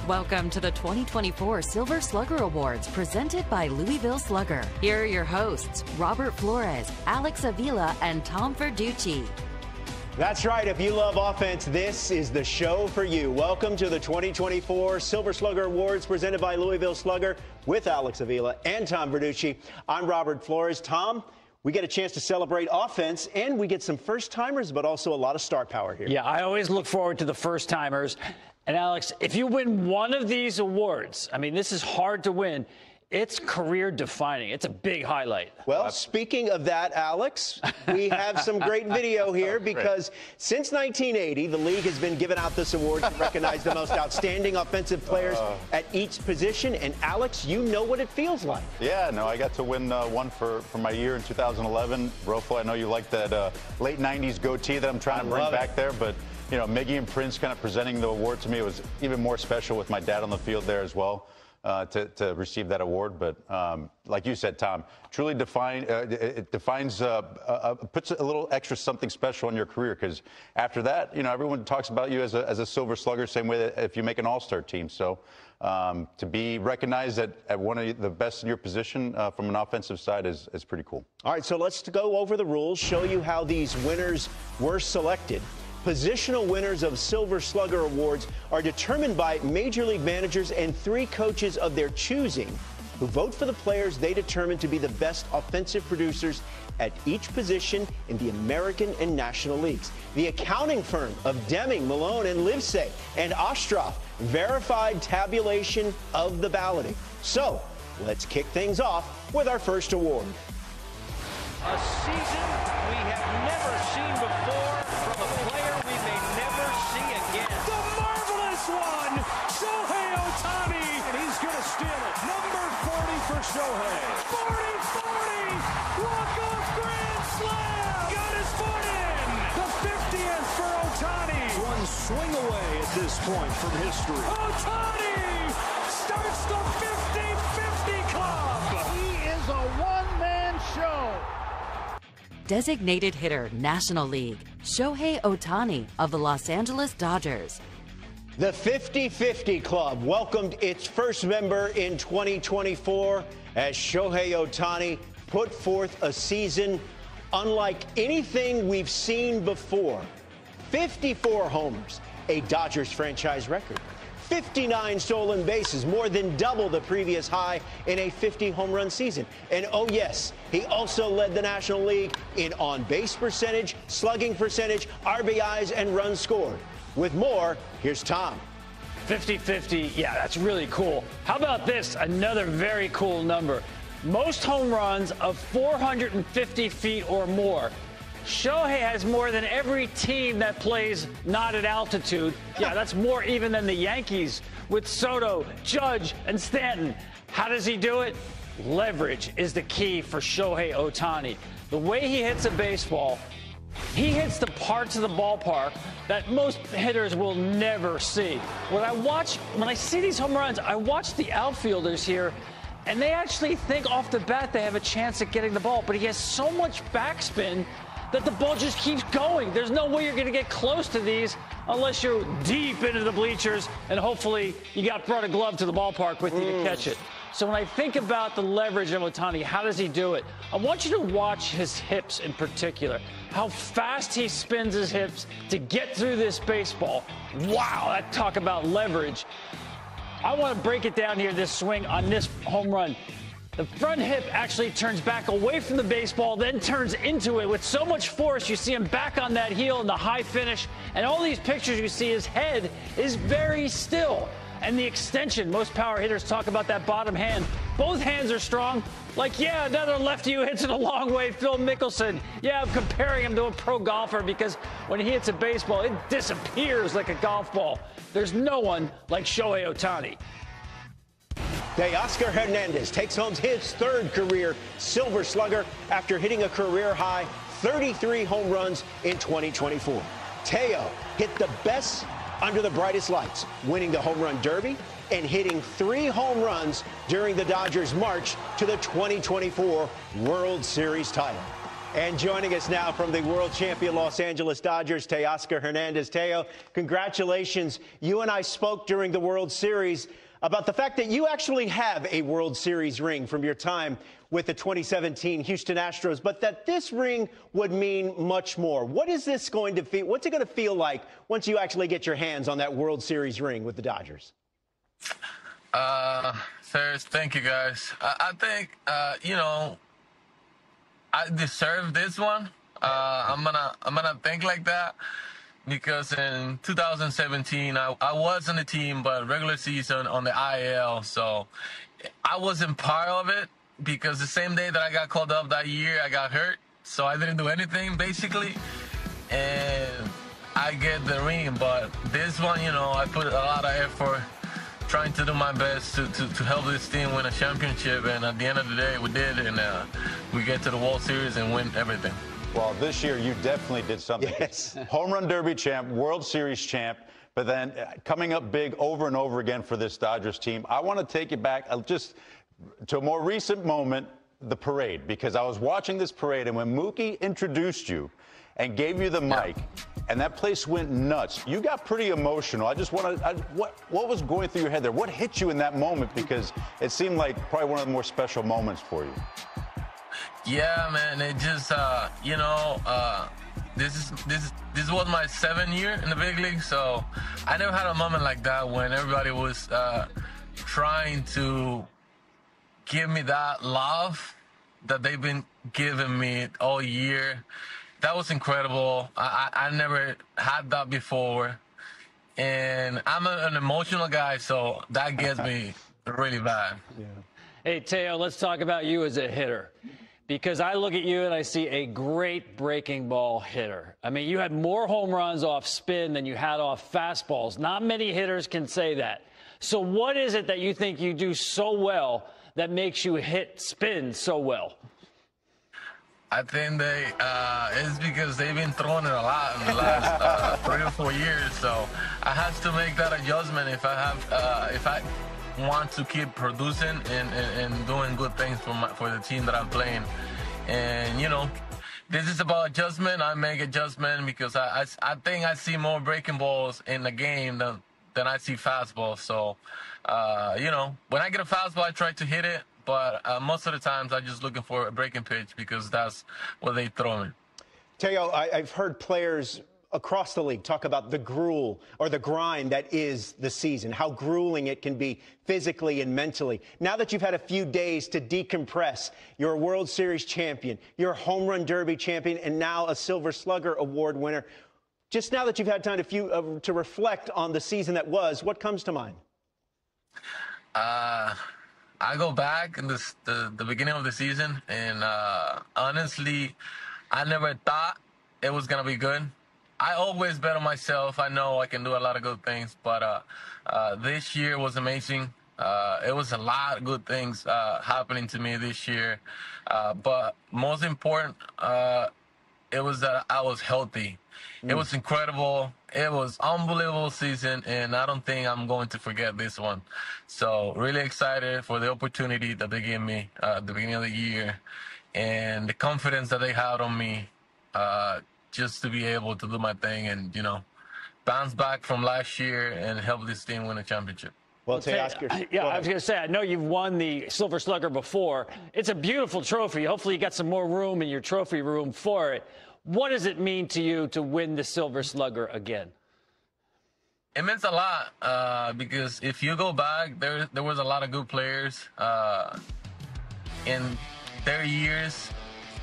Welcome to the 2024 Silver Slugger Awards presented by Louisville Slugger. Here are your hosts, Robert Flores, Alex Avila, and Tom Verducci. That's right. If you love offense, this is the show for you. Welcome to the 2024 Silver Slugger Awards presented by Louisville Slugger with Alex Avila and Tom Verducci. I'm Robert Flores. Tom, we get a chance to celebrate offense, and we get some first-timers, but also a lot of star power here. Yeah, I always look forward to the first-timers. And, Alex, if you win one of these awards, I mean, this is hard to win. It's career-defining. It's a big highlight. Well, speaking of that, Alex, we have some great video here because since 1980, the league has been giving out this award to recognize the most outstanding offensive players at each position. And, Alex, you know what it feels like. Yeah, no, I got to win one for my year in 2011. Rofo, I know you like that late 90s goatee that I'm trying to bring back there, but you know, Miggy and Prince kind of presenting the award to me, it was even more special with my dad on the field there as well to receive that award. But like you said, Tom, truly it defines, puts a little extra something special in your career because after that, you know, everyone talks about you as a Silver Slugger, same way that if you make an all-star team. So to be recognized at one of the best in your position from an offensive side is pretty cool. All right, so let's go over the rules, show you how these winners were selected. Positional winners of Silver Slugger Awards are determined by major league managers and 3 coaches of their choosing who vote for the players they determine to be the best offensive producers at each position in the American and National Leagues. The accounting firm of Deming, Malone, and Livesay and Ostroff verified tabulation of the balloting. So let's kick things off with our first award. A season we have never seen before from a player we may never see again. The marvelous one, Shohei Ohtani, and he's going to steal it. Number 40 for Shohei. 40-40, walk-off grand slam. Got his foot in. The 50th for Ohtani. One swing away at this point from history. Ohtani starts the 50-50 club. He is a one-man show. Designated hitter, National League, Shohei Ohtani of the Los Angeles Dodgers. The 50-50 Club welcomed its first member in 2024 as Shohei Ohtani put forth a season unlike anything we've seen before. 54 homers, a Dodgers franchise record. 59 stolen bases, more than double the previous high in a 50-home run season. And oh yes, he also led the National League in on-base percentage, slugging percentage, RBIs, and runs scored. With more, here's Tom. 50-50, yeah, that's really cool. How about this? Another very cool number. Most home runs of 450 feet or more. Shohei has more than every team that plays not at altitude. Yeah, that's more even than the Yankees with Soto, Judge, and Stanton. How does he do it? Leverage is the key for Shohei Ohtani. The way he hits a baseball, he hits the parts of the ballpark that most hitters will never see. When I see these home runs, I watch the outfielders here, and they actually think off the bat they have a chance at getting the ball, but he has so much backspin that the ball just keeps going. There's no way you're going to get close to these unless you're deep into the bleachers and hopefully you brought a glove to the ballpark with you to catch it. So when I think about the leverage of Ohtani, how does he do it? I want you to watch his hips in particular, how fast he spins his hips to get through this baseball. Wow, talk about leverage. I want to break it down here, this swing on this home run. The front hip actually turns back away from the baseball, then turns into it with so much force. You see him back on that heel in the high finish. And all these pictures you see, his head is very still. And the extension, most power hitters talk about that bottom hand. Both hands are strong. Like, yeah, another lefty who hits it a long way, Phil Mickelson. Yeah, I'm comparing him to a pro golfer because when he hits a baseball, it disappears like a golf ball. There's no one like Shohei Ohtani. Teoscar Hernandez takes home his 3rd career Silver Slugger after hitting a career-high 33 home runs in 2024. Teo hit the best under the brightest lights, winning the Home Run Derby and hitting 3 home runs during the Dodgers' march to the 2024 World Series title. And joining us now from the world champion Los Angeles Dodgers, Teoscar Hernandez. Teo, congratulations. You and I spoke during the World Series about the fact that you actually have a World Series ring from your time with the 2017 Houston Astros, but that this ring would mean much more. What is this going to feel? What's it going to feel like once you actually get your hands on that World Series ring with the Dodgers? First, thank you guys. I think, you know, I deserve this one. I'm gonna think like that because in 2017 I was on the team, but regular season on the IL, so I wasn't part of it because the same day that I got called up that year, I got hurt, so I didn't do anything basically, and I get the ring. But this one, you know, I put a lot of effort trying to do my best to help this team win a championship, and at the end of the day, we did, and we get to the World Series and win everything. Well, this year you definitely did something. Yes. Home Run Derby champ, World Series champ, but then coming up big over and over again for this Dodgers team. I want to take you back just to a more recent moment, the parade, because I was watching this parade, and when Mookie introduced you and gave you the mic, and that place went nuts. You got pretty emotional. I just want to, what was going through your head there? What hit you in that moment? Because it seemed like probably one of the more special moments for you. Yeah, man. It just, you know, this was my 7th year in the big league, so I never had a moment like that when everybody was trying to give me that love that they've been giving me all year. That was incredible. I never had that before. And I'm an emotional guy, so that gets me really bad. Yeah. Hey, Teo, let's talk about you as a hitter. Because I look at you and I see a great breaking ball hitter. I mean, you had more home runs off spin than you had off fastballs. Not many hitters can say that. So what is it that you think you do so well that makes you hit spin so well? I think it's because they've been throwing it a lot in the last 3 or 4 years. So I have to make that adjustment if I want to keep producing and doing good things for the team that I'm playing. And you know, this is about adjustment. I make adjustment because I think I see more breaking balls in the game than I see fastballs. So you know, when I get a fastball, I try to hit it. But most of the times, I'm just looking for a breaking pitch because that's what they throw me. Teo, I've heard players across the league talk about the gruel or the grind that is the season, how grueling it can be physically and mentally. Now that you've had a few days to decompress, you're a World Series champion, you're a Home Run Derby champion, and now a Silver Slugger Award winner. Just now that you've had time to reflect on the season that was, what comes to mind? I go back in the beginning of the season, and honestly, I never thought it was going to be good. I always bet on myself. I know I can do a lot of good things, but this year was amazing. It was a lot of good things happening to me this year. But most important, it was that I was healthy. It was incredible. It was unbelievable season, and I don't think I'm going to forget this one. So really excited for the opportunity that they gave me at the beginning of the year and the confidence that they had on me just to be able to do my thing and, you know, bounce back from last year and help this team win a championship. Well, Teoscar, yeah, I was going to say, I know you've won the Silver Slugger before. It's a beautiful trophy. Hopefully you got some more room in your trophy room for it. What does it mean to you to win the Silver Slugger again? It means a lot because if you go back, there was a lot of good players in their years.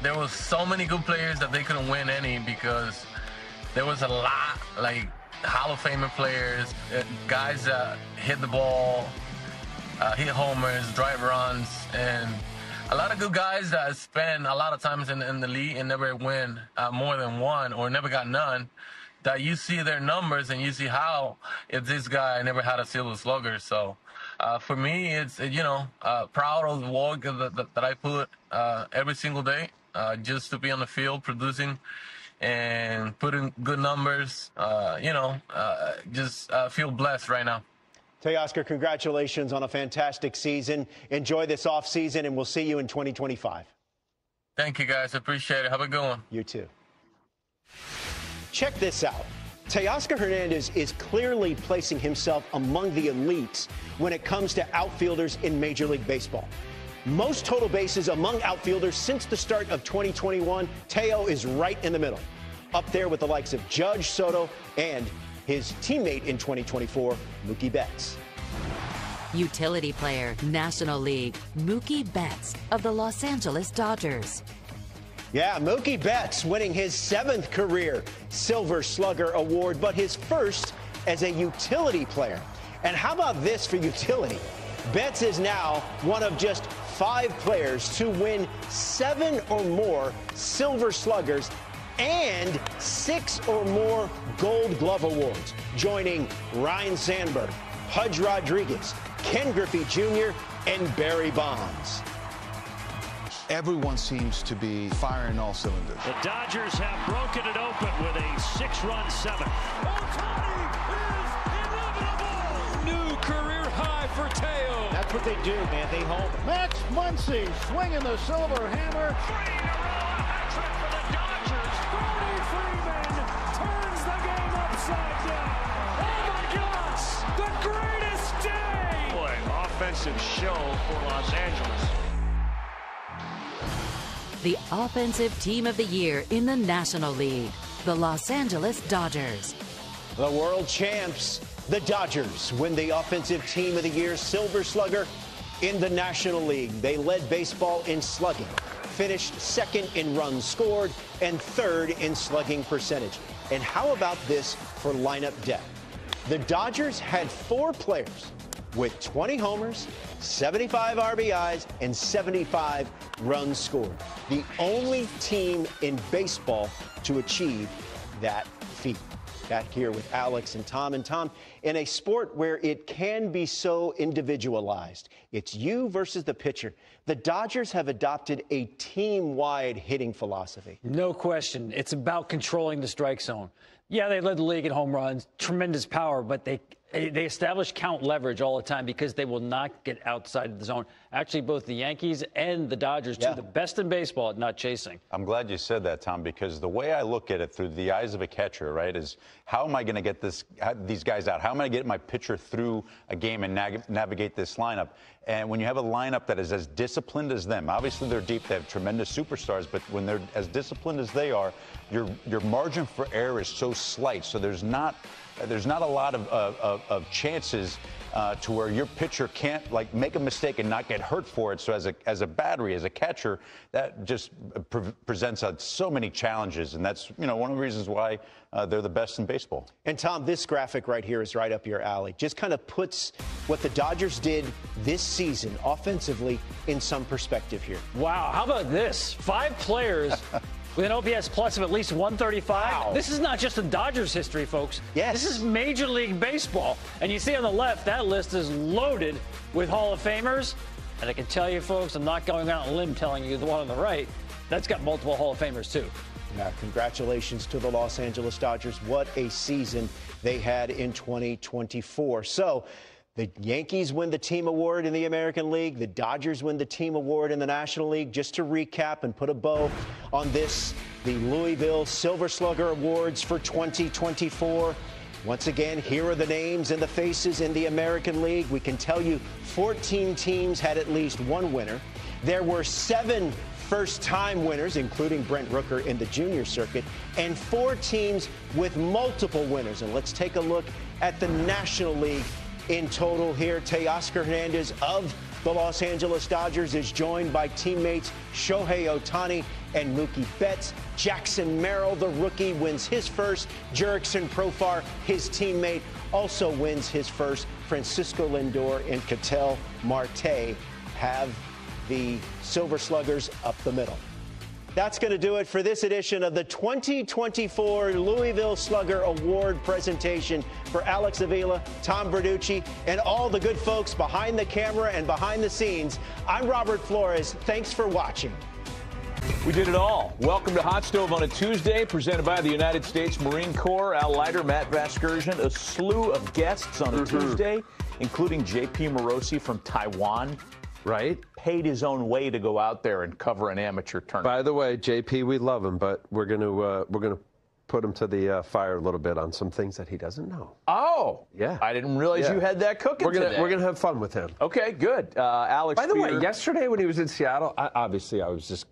There was so many good players that they couldn't win any because there was a lot, like Hall of Famer players, guys that hit the ball, hit homers, drive runs, and a lot of good guys that spend a lot of times in the league and never win more than one or never got none. That you see their numbers and you see how if this guy never had a Silver Slugger. So for me, it's, you know, proud of the work that I put every single day just to be on the field producing and putting good numbers. You know, just feel blessed right now. Teoscar, congratulations on a fantastic season. Enjoy this offseason, and we'll see you in 2025. Thank you, guys. Appreciate it. Have a good one. You too. Check this out. Teoscar Hernandez is clearly placing himself among the elites when it comes to outfielders in Major League Baseball. Most total bases among outfielders since the start of 2021, Teo is right in the middle, up there with the likes of Judge, Soto, and his teammate in 2024, Mookie Betts. Utility player, National League, Mookie Betts of the Los Angeles Dodgers. Yeah, Mookie Betts winning his 7th career Silver Slugger Award, but his first as a utility player. And how about this for utility? Betts is now one of just 5 players to win 7 or more Silver Sluggers and 6 or more Gold Glove Awards, joining Ryan Sandberg, Pudge Rodriguez, Ken Griffey Jr., and Barry Bonds. Everyone seems to be firing all cylinders. The Dodgers have broken it open with a 6-run 7th. Ohtani is inevitable! New career high for Teo. That's what they do, man. They home. Max Muncy swinging the silver hammer. 3 in a row, hat trick for the Dodgers. Freddie Freeman turns the game upside down. Oh my gosh, the greatest day! Boy, offensive show for Los Angeles. The offensive team of the year in the National League, the Los Angeles Dodgers. The world champs, the Dodgers, win the offensive team of the year Silver Slugger in the National League. They led baseball in slugging, finished 2nd in runs scored, and 3rd in slugging percentage. And how about this for lineup depth? The Dodgers had 4 players with 20 homers, 75 RBIs, and 75 runs scored. The only team in baseball to achieve that feat. Back here with Alex and Tom. And Tom, in a sport where it can be so individualized, it's you versus the pitcher. The Dodgers have adopted a team-wide hitting philosophy. No question. It's about controlling the strike zone. Yeah, they led the league in home runs, tremendous power, but they establish count leverage all the time because they will not get outside the zone. Actually, both the Yankees and the Dodgers, two of the best in baseball at not chasing. I'm glad you said that, Tom, because the way I look at it through the eyes of a catcher, right, is how am I going to get these guys out? How am I going to get my pitcher through a game and navigate this lineup? And when you have a lineup that is as disciplined as them, obviously they're deep, they have tremendous superstars, but when they're as disciplined as they are, your margin for error is so slight. So there's not a lot of chances to where your pitcher can't make a mistake and not get hurt for it. So as a battery, as a catcher, that just presents so many challenges, and that's one of the reasons why they're the best in baseball. And Tom, this graphic right here is right up your alley. Just kind of puts what the Dodgers did this season offensively in some perspective here. Wow, how about this? 5 players with an OPS plus of at least 135. Wow. This is not just in Dodgers history, folks. Yes. This is Major League Baseball. And you see on the left, that list is loaded with Hall of Famers. And I can tell you, folks, I'm not going out on a limb telling you the one on the right. That's got multiple Hall of Famers, too. Yeah, congratulations to the Los Angeles Dodgers. What a season they had in 2024. So the Yankees win the team award in the American League. The Dodgers win the team award in the National League. Just to recap and put a bow on this, the Louisville Silver Slugger Awards for 2024. Once again, here are the names and the faces in the American League. We can tell you 14 teams had at least one winner. There were 7 first-time winners, including Brent Rooker in the junior circuit, and 4 teams with multiple winners. And let's take a look at the National League in total here. Teoscar Hernandez of the Los Angeles Dodgers is joined by teammates Shohei Ohtani and Mookie Betts. Jackson Merrill, the rookie, wins his first. Jurickson Profar, his teammate, also wins his first. Francisco Lindor and Ketel Marte have the Silver Sluggers up the middle. That's going to do it for this edition of the 2024 Louisville Slugger Award presentation. For Alex Avila, Tom Verducci, and all the good folks behind the camera and behind the scenes, I'm Robert Flores. Thanks for watching. We did it all. Welcome to Hot Stove on a Tuesday, presented by the United States Marine Corps. Al Leiter, Matt Vasgersian, a slew of guests on a Tuesday, including J.P. Morosi from Taiwan. right? Paid his own way to go out there and cover an amateur tournament. By the way, JP, we love him, but we're gonna put him to the fire a little bit on some things that he doesn't know. Oh, yeah. I didn't realize you had that cooking today. We're gonna have fun with him. Okay, good. Alex. By the way, yesterday when he was in Seattle, obviously I was just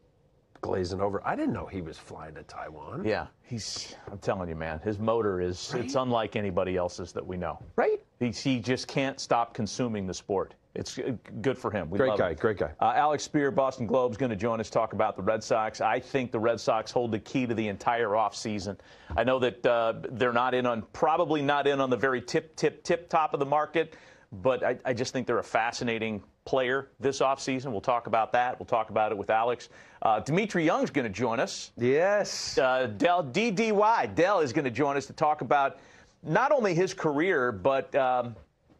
glazing over. I didn't know he was flying to Taiwan. Yeah, I'm telling you, man, his motor is, it's unlike anybody else's that we know. Right? He just can't stop consuming the sport. It's good for him. Great guy. Alex Spear, Boston Globe's going to join us, talk about the Red Sox. I think the Red Sox hold the key to the entire offseason. I know that they're probably not in on the very tip top of the market, but I just think they're a fascinating player this offseason. We'll talk about that. We'll talk about it with Alex. Dimitri Young's going to join us. Yes. Dell is going to join us to talk about not only his career, but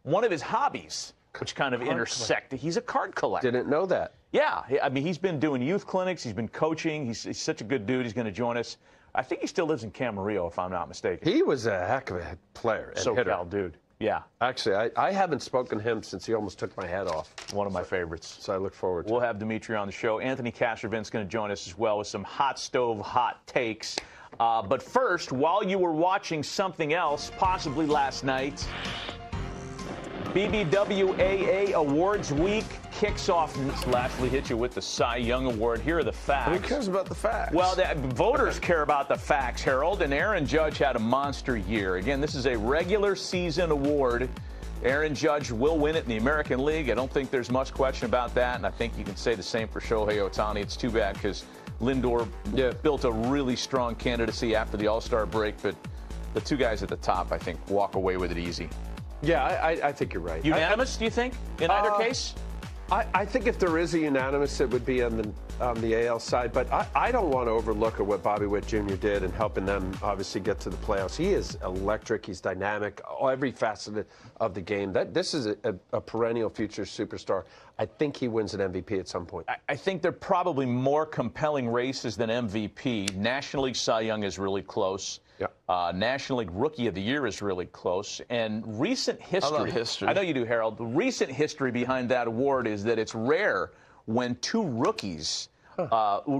one of his hobbies, which kind of intersect. He's a card collector. Didn't know that. Yeah. I mean, he's been doing youth clinics. He's been coaching. He's such a good dude. He's going to join us. I think he still lives in Camarillo, if I'm not mistaken. He was a heck of a player and hitter. SoCal dude. Yeah. Actually, I haven't spoken to him since he almost took my head off. One of my favorites. So I look forward to it. We'll have Dimitri on the show. Anthony Castrovin's going to join us as well with some hot takes. But first, while you were watching something else, possibly last night, BBWAA Awards Week kicks off. Lastly, hit you with the Cy Young Award. Here are the facts. Who cares about the facts? Well, the voters care about the facts, Harold. And Aaron Judge had a monster year. Again, this is a regular season award. Aaron Judge will win it in the American League. I don't think there's much question about that. And I think you can say the same for Shohei Ohtani. It's too bad because Lindor built a really strong candidacy after the All-Star break. But the two guys at the top, I think, walk away with it easy. Yeah, I think you're right. Unanimous, do you think, in either case? I think if there is a unanimous, it would be on the AL side. But I don't want to overlook what Bobby Witt Jr. did in helping them obviously get to the playoffs. He is electric. He's dynamic. Every facet of the game. This is a perennial future superstar. I think he wins an MVP at some point. I think they're probably more compelling races than MVP. National League Cy Young is really close. Yeah. National League Rookie of the Year is really close. And recent history. I love history. I know you do, Harold. The recent history behind that award is that it's rare when two rookies,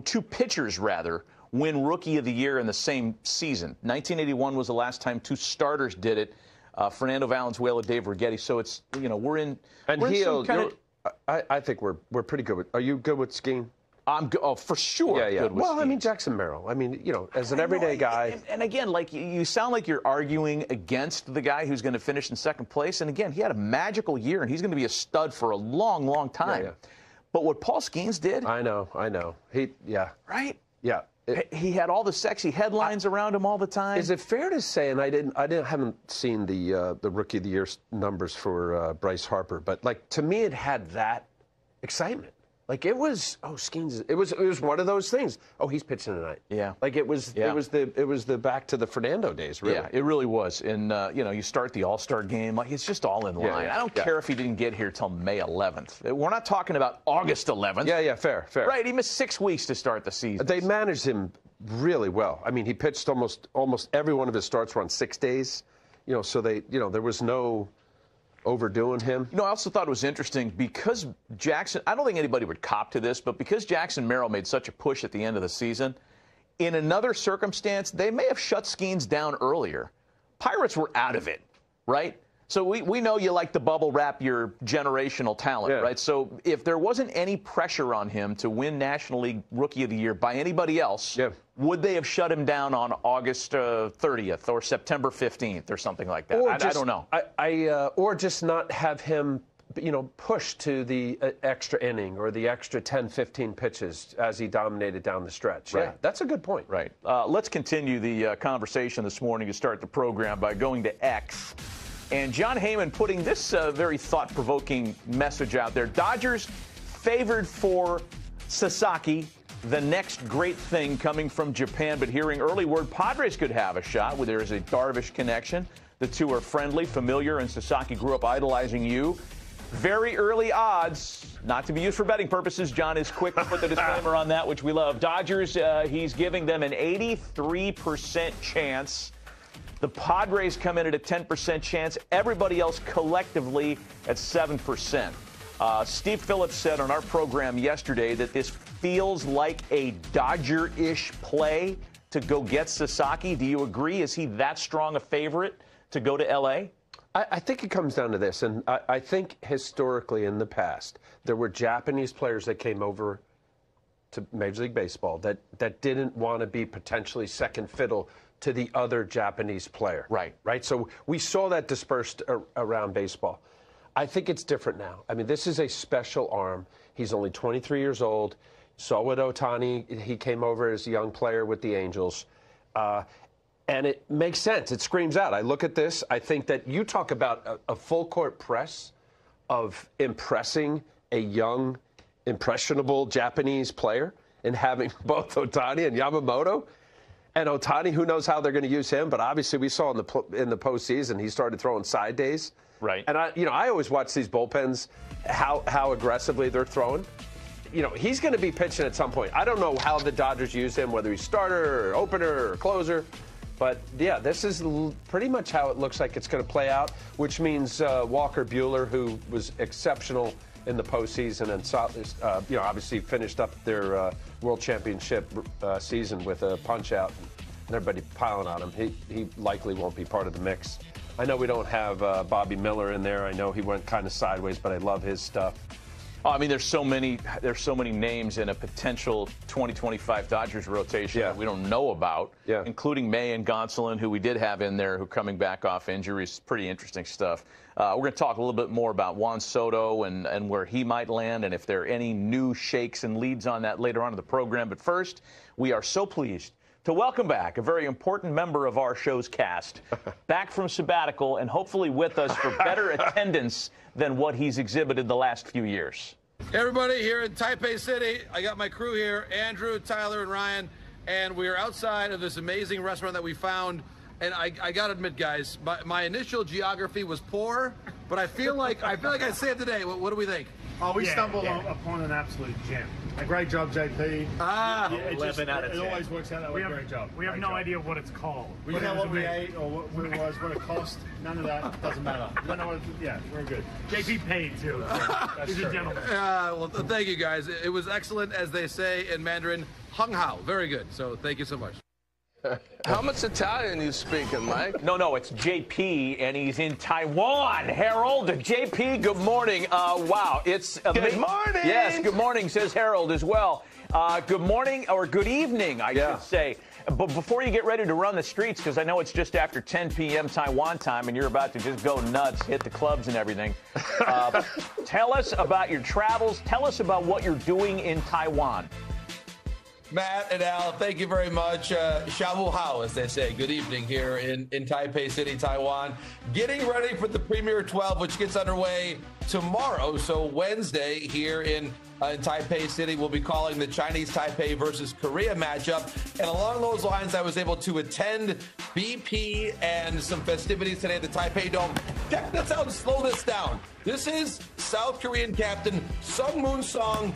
two pitchers rather, win Rookie of the Year in the same season. 1981 was the last time two starters did it. Fernando Valenzuela, Dave Righetti. So it's, we're in. And I think we're pretty good with. Are you good with skiing? I'm for sure. Yeah. Good with well, skiing. I mean, Jackson Merrill. I mean, as an everyday guy. And again, like you sound like you're arguing against the guy who's going to finish in second place. And again, he had a magical year, and he's going to be a stud for a long, long time. Yeah. But what Paul Skeens did. I know. Right? Yeah. He had all the sexy headlines around him all the time. Is it fair to say, and I haven't seen the Rookie of the Year numbers for Bryce Harper, but like to me, it had that excitement. Like it was, Skeens. It was one of those things. Oh, he's pitching tonight. Yeah. Like it was the back to the Fernando days. Really. Yeah, it really was. And you start the All-Star game, like it's just all in line. Yeah. I don't care if he didn't get here till May 11th. We're not talking about August 11th. Yeah, fair. Right, he missed 6 weeks to start the season. They managed him really well. I mean, he pitched almost every one of his starts were on 6 days. So there was no overdoing him. I also thought it was interesting because Jackson, I don't think anybody would cop to this, but because Jackson Merrill made such a push at the end of the season, in another circumstance, they may have shut Skeens down earlier. Pirates were out of it, right? So we know you like to bubble wrap your generational talent, right? So if there wasn't any pressure on him to win National League Rookie of the Year by anybody else, would they have shut him down on August 30th or September 15th or something like that? I don't know. Or just not have him, push to the extra inning or the extra 10, 15 pitches as he dominated down the stretch. Right. Yeah, that's a good point. Right. Let's continue the conversation this morning to start the program by going to X. And John Heyman putting this very thought-provoking message out there. Dodgers favored for Sasaki, the next great thing coming from Japan, but hearing early word Padres could have a shot where there is a Darvish connection. The two are friendly, familiar, and Sasaki grew up idolizing you. Very early odds, not to be used for betting purposes. John is quick to put the disclaimer on that, which we love. Dodgers, he's giving them an 83% chance. The Padres come in at a 10% chance. Everybody else collectively at 7%. Steve Phillips said on our program yesterday that this feels like a Dodger-ish play to go get Sasaki. Do you agree? Is he that strong a favorite to go to L.A.? I think it comes down to this, and I think historically in the past, there were Japanese players that came over to Major League Baseball that didn't want to be potentially second fiddle to the other Japanese player. Right? So we saw that dispersed around baseball. I think it's different now. I mean, this is a special arm. He's only 23 years old. Saw with Ohtani, he came over as a young player with the Angels. And it makes sense. It screams out. I look at this. I think that you talk about a full-court press of impressing a young, impressionable Japanese player and having both Ohtani and Yamamoto. And Ohtani, who knows how they're going to use him, but obviously we saw in the postseason he started throwing side days. Right. And I always watch these bullpens, how aggressively they're throwing. He's going to be pitching at some point. I don't know how the Dodgers use him, whether he's starter or opener or closer. But, yeah, this is pretty much how it looks like it's going to play out, which means Walker Buehler, who was exceptional in the postseason and obviously finished up their World Championship season with a punch-out and everybody piling on him. He likely won't be part of the mix. I know we don't have Bobby Miller in there. I know he went kind of sideways, but I love his stuff. Oh, I mean, there's so many names in a potential 2025 Dodgers rotation that we don't know about, including May and Gonsolin, who we did have in there, who coming back off injuries. Pretty interesting stuff. We're going to talk a little bit more about Juan Soto and where he might land and if there are any new shakes and leads on that later on in the program. But first, we are so pleased to welcome back a very important member of our show's cast, back from sabbatical and hopefully with us for better attendance than what he's exhibited the last few years. Hey everybody, here in Taipei City. I got my crew here, Andrew, Tyler, and Ryan, and we are outside of this amazing restaurant that we found. And I got to admit, guys, my initial geography was poor, but I feel like I saved the day. What do we think? Oh, we stumbled upon an absolute gem. A great job, JP. 11 out of 10. It always works out that way. Great job. We have no idea what it's called. We don't know what we ate or what it was, what it cost. None of that doesn't matter. We don't know what we're good. JP paid, too. He's a gentleman. Well, thank you, guys. It was excellent, as they say in Mandarin. Hung hao. Very good. So thank you so much. How much Italian you speaking, Mike? No, it's JP, and he's in Taiwan. Harold, JP, good morning. Wow, it's good morning. Yes, good morning, says Harold as well. Good morning, or good evening, I should say. But before you get ready to run the streets, because I know it's just after 10 p.m. Taiwan time, and you're about to just go nuts, hit the clubs and everything, tell us about your travels. Tell us about what you're doing in Taiwan. Matt and Al, thank you very much. Shawu Hao, as they say. Good evening here in Taipei City, Taiwan. Getting ready for the Premier 12, which gets underway tomorrow. So Wednesday here in Taipei City, we'll be calling the Chinese Taipei versus Korea matchup. And along those lines, I was able to attend BP and some festivities today at the Taipei Dome. Check this out and slow this down. This is South Korean captain Sung Moon Song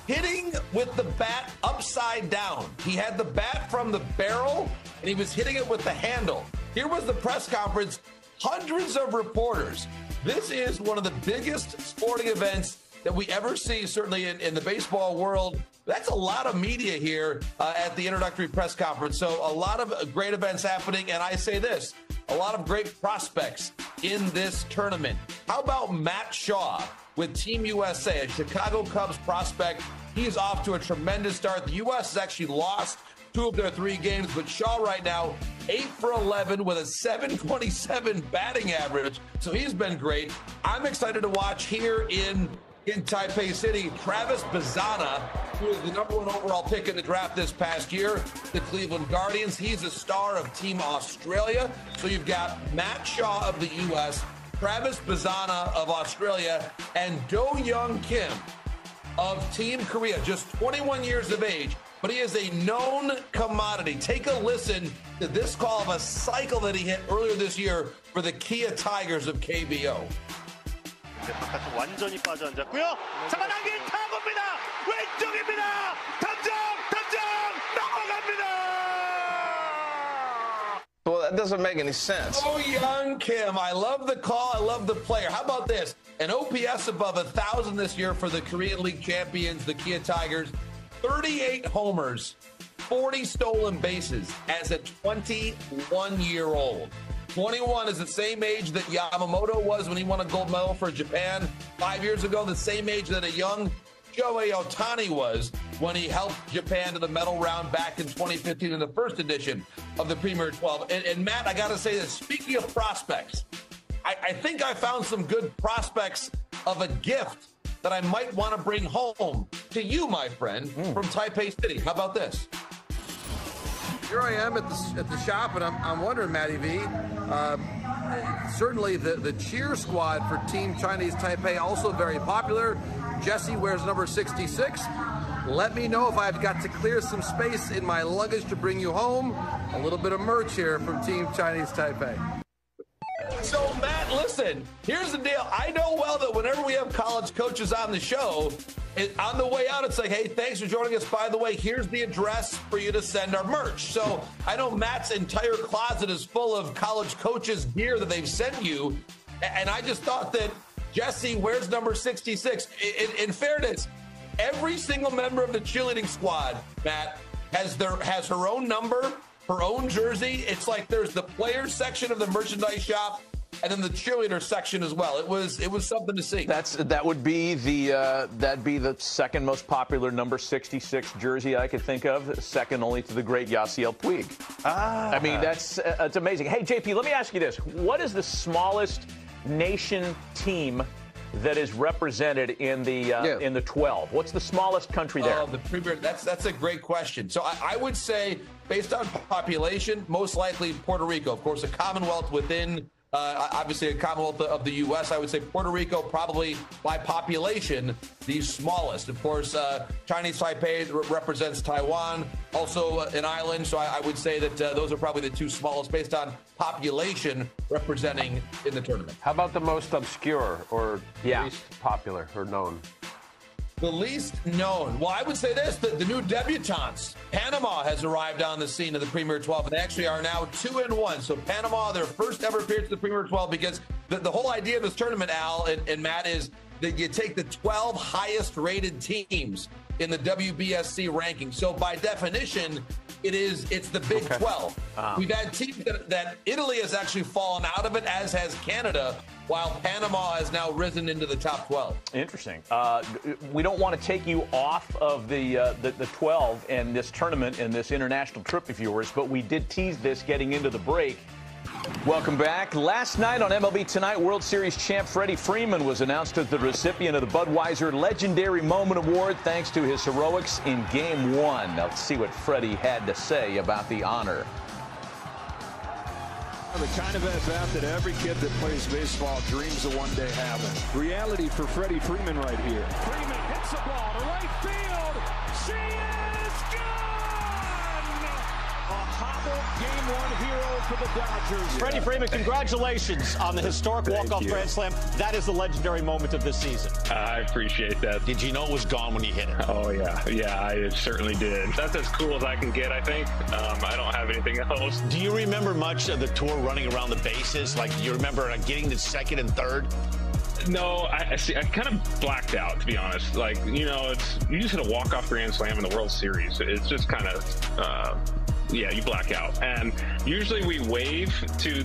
hitting with the bat upside down. He had the bat from the barrel, and he was hitting it with the handle. Here was the press conference, hundreds of reporters. This is one of the biggest sporting events that we ever see, certainly in the baseball world. That's a lot of media here at the introductory press conference. So a lot of great events happening, and I say this, a lot of great prospects in this tournament. How about Matt Shaw with Team USA, a Chicago Cubs prospect? He is off to a tremendous start. The U.S. has actually lost 2 of their 3 games, but Shaw right now 8 for 11 with a 727 batting average. So he's been great. I'm excited to watch here in Taipei City, Travis Bazzana, who is the #1 overall pick in the draft this past year, the Cleveland Guardians. He's a star of Team Australia. So you've got Matt Shaw of the U.S., Travis Bazzana of Australia, and Do Young Kim of Team Korea, just 21 years of age, but he is a known commodity. Take a listen to this call of a cycle that he hit earlier this year for the Kia Tigers of KBO. 바깥쪽 완전히 빠져앉았고요. 잡아당긴 타구입니다. 왼쪽입니다. 던져 넘어갑니다. Well, That doesn't make any sense. Oh, Young Kim, I love the call. I love the player. How about this? An OPS above 1,000 this year for the Korean League champions, the Kia Tigers. 38 homers, 40 stolen bases as a 21-year-old. 21 is the same age that Yamamoto was when he won a gold medal for Japan 5 years ago, the same age that a young Shohei Ohtani was when he helped Japan to the medal round back in 2015 in the first edition of the Premier 12. And Matt, I got to say this, speaking of prospects, I think I found some good prospects of a gift that I might want to bring home to you, my friend, from Taipei City. How about this? Here I am at the shop, and I'm wondering, Matty V, certainly the cheer squad for Team Chinese Taipei also very popular. Jesse wears number 66. Let me know if I've got to clear some space in my luggage to bring you home. A little bit of merch here from Team Chinese Taipei. So, Matt, listen, here's the deal. I know well that whenever we have college coaches on the show, on the way out, it's like, hey, thanks for joining us. By the way, here's the address for you to send our merch. So I know Matt's entire closet is full of college coaches' gear that they've sent you. And I just thought that Jesse wears number 66. In fairness, every single member of the cheerleading squad, Matt, has her own number, her own jersey. It's like there's the players section of the merchandise shop and then the cheerleader section as well. It was something to see. That would be the second most popular number 66 jersey I could think of, second only to the great Yasiel Puig. I mean, that's amazing. Hey, JP, let me ask you this: what is the smallest nation team that is represented in the 12? What's the smallest country there? The Premier. That's a great question. So I would say, based on population, most likely Puerto Rico. Of course, a Commonwealth within. Obviously, a Commonwealth of the U.S., I would say Puerto Rico, probably by population, the smallest. Of course, Chinese Taipei represents Taiwan, also an island. So I would say that those are probably the two smallest based on population representing in the tournament. How about the most obscure or least popular or known? The least known. Well, I would say this, the new debutantes. Panama has arrived on the scene of the Premier 12 and actually are now 2-1. So Panama, their first ever appearance to the Premier 12, because the whole idea of this tournament, Al and Matt, is that you take the 12 highest rated teams in the WBSC ranking. So by definition, it's the Big 12. We've had teams that Italy has actually fallen out of it, as has Canada, while Panama has now risen into the top 12. Interesting. We don't want to take you off of the 12 and this tournament and this international trip of yours, but we did tease this getting into the break. Welcome back. Last night on MLB Tonight, World Series champ Freddie Freeman was announced as the recipient of the Budweiser Legendary Moment Award thanks to his heroics in Game 1. Now, let's see what Freddie had to say about the honor. The kind of at-bat that every kid that plays baseball dreams of one day having. Reality for Freddie Freeman right here. Freeman hits the ball to right field. She is gone! A hobbled Game 1 hero for the Dodgers. Freddie Freeman, congratulations on the historic walk-off grand slam. That is the legendary moment of this season. I appreciate that. Did you know it was gone when you hit it? Oh, yeah. Yeah, I certainly did. That's as cool as I can get, I think. I don't have anything else. Do you remember much of the tour running around the bases? Like, you remember getting to second and third? No, I kind of blacked out, to be honest. Like, you just hit a walk-off grand slam in the World Series. It's just kind of... yeah, you black out. And usually we wave to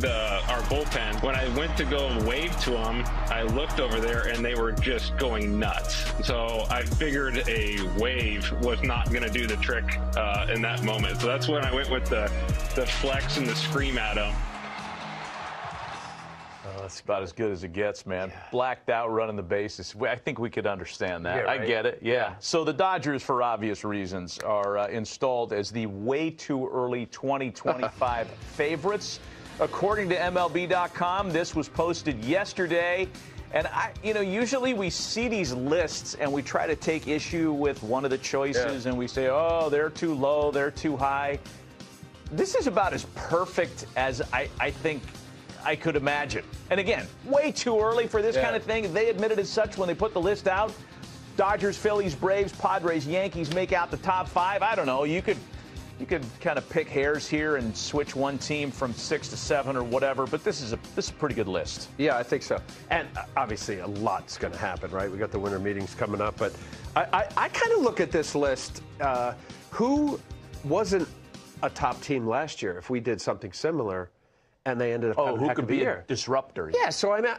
our bullpen. When I went to go wave to them, I looked over there and they were just going nuts. So I figured a wave was not going to do the trick in that moment. So that's when I went with the flex and the scream at them. That's about as good as it gets, man. Yeah. Blacked out running the bases. I think we could understand that. Yeah, right? I get it. Yeah. So the Dodgers, for obvious reasons, are installed as the way too early 2025 favorites. According to MLB.com, this was posted yesterday. And usually we see these lists and we try to take issue with one of the choices and we say, oh, they're too low, they're too high. This is about as perfect as I think I could imagine. And again, way too early for this kind of thing. They admitted as such when they put the list out. Dodgers, Phillies, Braves, Padres, Yankees make out the top 5. I don't know. You could you could kind of pick hairs here and switch one team from 6 to 7 or whatever, but this is a pretty good list. Yeah, I think so. And obviously a lot's going to happen, right? We got the winter meetings coming up, but I kind of look at this list. Who wasn't a top team last year if we did something similar and they ended up having who a heck could of a be year? a disruptor? Yeah, so I mean,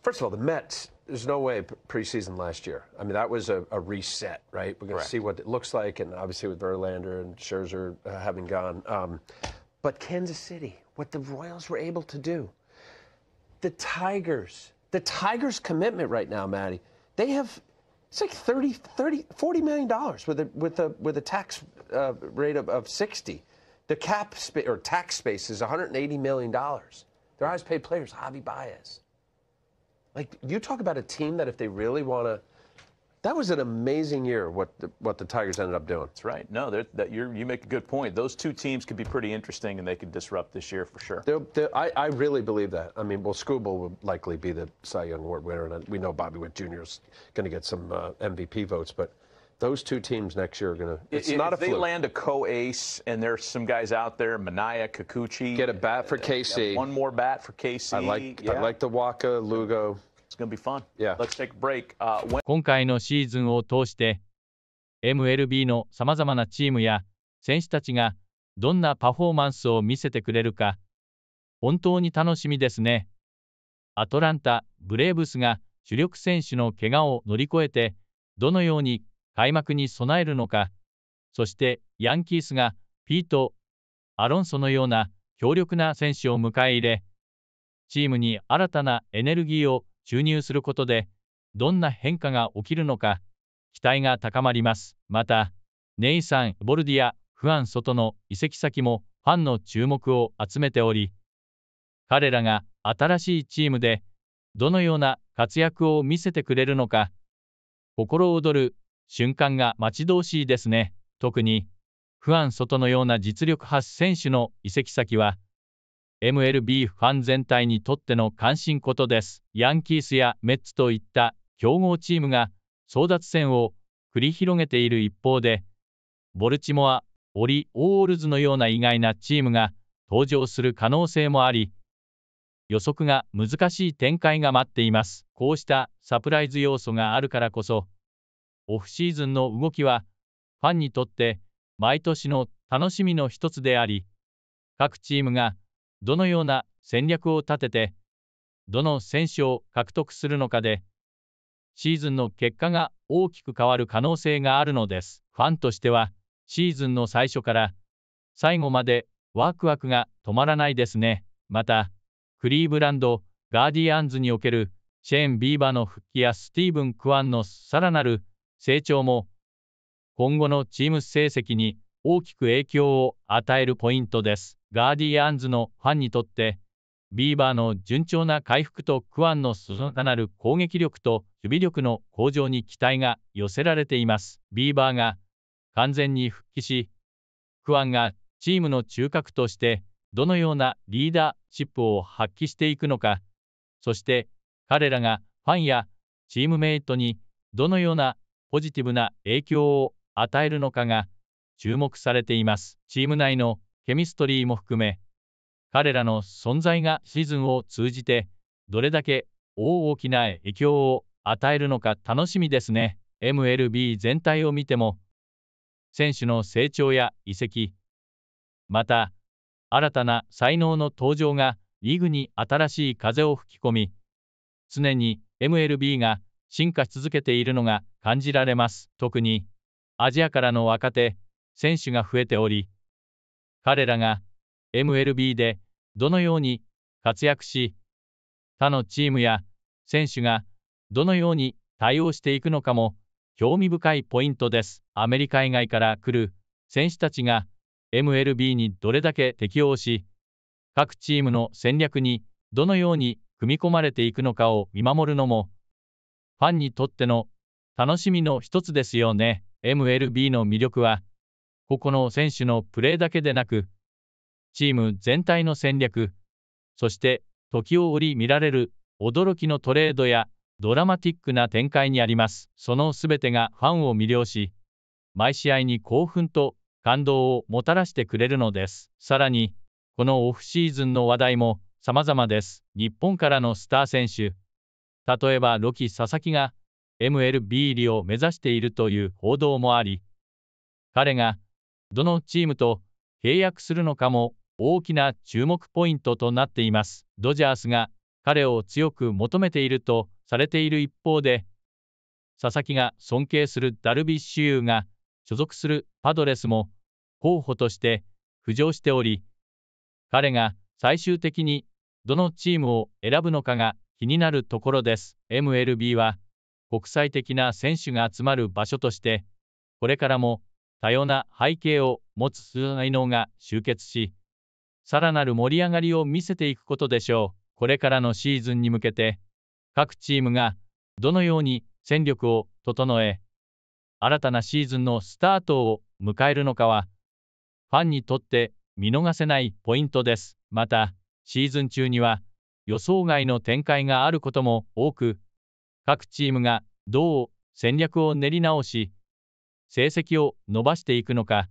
first of all, the Mets, there's no way preseason last year. I mean, that was a reset, right? We're going to see what it looks like, and obviously with Verlander and Scherzer having gone. But Kansas City, what the Royals were able to do. The Tigers commitment right now, Maddie, they have, it's like $40 million with a tax rate of 60. The cap or tax space is $180 million. Their highest paid player is Javi Baez. Like, you talk about a team that if they really want to, that was an amazing year, what the Tigers ended up doing. That's right. No, you make a good point. Those two teams could be pretty interesting, and they could disrupt this year for sure. I really believe that. I mean, well, Skubal will likely be the Cy Young Award winner, and we know Bobby Witt Jr. is going to get some MVP votes, but those two teams next year are going to, it's not a fluke. If they land a co-ace, and there's some guys out there, Minaya, Kikuchi. Get a bat for KC. One more bat for KC. I like the Waka, Lugo. It's going to be fun. Yeah. Let's take a break. 今回のシーズンを通して、MLB のさまざまなチームや選手たちがどんなパフォーマンスを見せてくれるか、本当に楽しみですね。アトランタ・ブレーブスが主力選手の怪我を乗り越えて、どのように開幕に備えるのか、そしてヤンキースがピート・アロンソのような強力な選手を迎え入れ、チームに新たなエネルギーを注入することで、どんな変化が起きるのか、期待が高まります。また、ネイサン・ボルディア、フアン・ソトの移籍先もファンの注目を集めており、彼らが新しいチームでどのような活躍を見せてくれるのか、心躍る瞬間が待ち遠しいですね。特に、フアン・ソトのような実力派選手の移籍先は、MLB ファン全体にとっての関心事です。ヤンキースやメッツといった強豪チームが争奪戦を繰り広げている一方で、ボルチモア・オリオールズのような意外なチームが登場する可能性もあり、予測が難しい展開が待っています。こうしたサプライズ要素があるからこそ、オフシーズンの動きはファンにとって毎年の楽しみの一つであり、各チームがどのような戦略を立てて、どの選手を獲得するのかで、シーズンの結果が大きく変わる可能性があるのです。ファンとしては、シーズンの最初から最後までワクワクが止まらないですね。また、クリーブランド・ガーディアンズにおけるシェーン・ビーバーの復帰やスティーブン・クワンのさらなる成長も、今後のチーム成績に大きく影響を与えるポイントです。ガーディアンズのファンにとって、ビーバーの順調な回復とクワンのさらなる攻撃力と守備力の向上に期待が寄せられています。ビーバーが完全に復帰し、クワンがチームの中核としてどのようなリーダーシップを発揮していくのか、そして彼らがファンやチームメイトにどのようなポジティブな影響を与えるのかが注目されています。チーム内のケミストリーも含め、彼らの存在がシーズンを通じてどれだけ大きな影響を与えるのか楽しみですね。MLB 全体を見ても、選手の成長や移籍、また新たな才能の登場がリーグに新しい風を吹き込み、常に MLB が進化し続けているのが感じられます。特にアジアからの若手選手が増えており、彼らが MLB でどのように活躍し、他のチームや選手がどのように対応していくのかも興味深いポイントです。アメリカ以外から来る選手たちが MLB にどれだけ適応し、各チームの戦略にどのように組み込まれていくのかを見守るのも、ファンにとっての楽しみの一つですよね。MLB の魅力は、個々の選手のプレーだけでなく、チーム全体の戦略、そして時折見られる驚きのトレードやドラマティックな展開にあります。そのすべてがファンを魅了し、毎試合に興奮と感動をもたらしてくれるのです。さらに、このオフシーズンの話題も様々です。日本からのスター選手、例えばロキ・佐々木が MLB 入りを目指しているという報道もあり、彼がどのチームと契約するのかも大きな注目ポイントとなっています。ドジャースが彼を強く求めているとされている一方で、佐々木が尊敬するダルビッシュ有が所属するパドレスも候補として浮上しており、彼が最終的にどのチームを選ぶのかが気になるところです。MLB は国際的な選手が集まる場所として、これからも多様な背景を持つ才能が集結し、さらなる盛り上がりを見せていくことでしょう。これからのシーズンに向けて、各チームがどのように戦力を整え、新たなシーズンのスタートを迎えるのかは、ファンにとって見逃せないポイントです。また、シーズン中には予想外の展開があることも多く、各チームがどう戦略を練り直し、成績を伸ばしていくのか、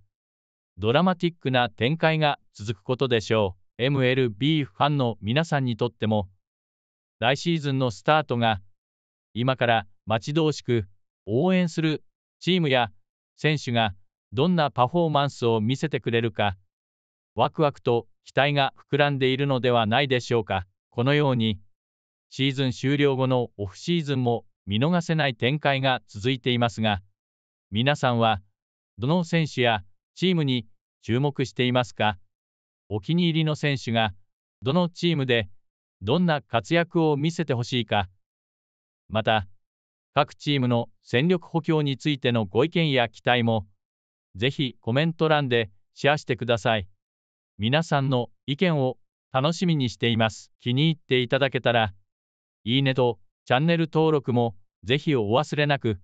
ドラマティックな展開が続くことでしょう。MLB ファンの皆さんにとっても、来シーズンのスタートが今から待ち遠しく応援するチームや選手がどんなパフォーマンスを見せてくれるか、ワクワクと期待が膨らんでいるのではないでしょうか。このように、シーズン終了後のオフシーズンも見逃せない展開が続いていますが、皆さんはどの選手やチームに注目していますか？お気に入りの選手がどのチームでどんな活躍を見せてほしいか、また各チームの戦力補強についてのご意見や期待もぜひコメント欄でシェアしてください。皆さんの意見を楽しみにしています。気に入っていただけたらいいねとチャンネル登録もぜひお忘れなく。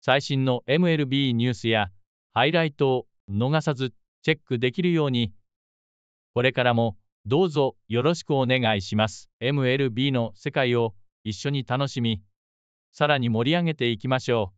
最新の MLB ニュースやハイライトを逃さずチェックできるように、これからもどうぞよろしくお願いします。MLB の世界を一緒に楽しみ、さらに盛り上げていきましょう。